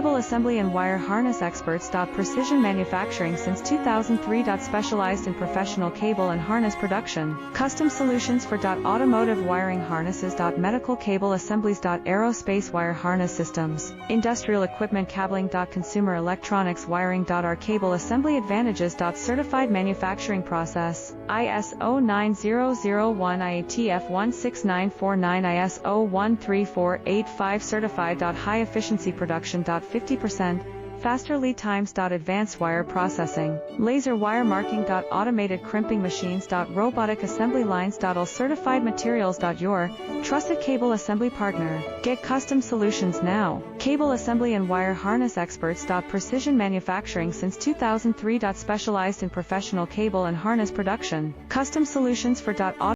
Cable assembly and wire harness experts. Precision manufacturing since 2003. Specialized in professional cable and harness production. Custom solutions for automotive wiring harnesses. Medical cable assemblies. Aerospace wire harness systems. Industrial equipment cabling. Consumer electronics wiring. Our cable assembly advantages. Certified manufacturing process. ISO 9001 IATF 16949 ISO 13485 certified. High efficiency production. 50% faster lead times. Advanced wire processing, laser wire marking. Automated crimping machines. Robotic assembly lines. All certified materials. Your trusted cable assembly partner. Get custom solutions now. Cable assembly and wire harness experts. Precision manufacturing since 2003. Specialized in professional cable and harness production. Custom solutions for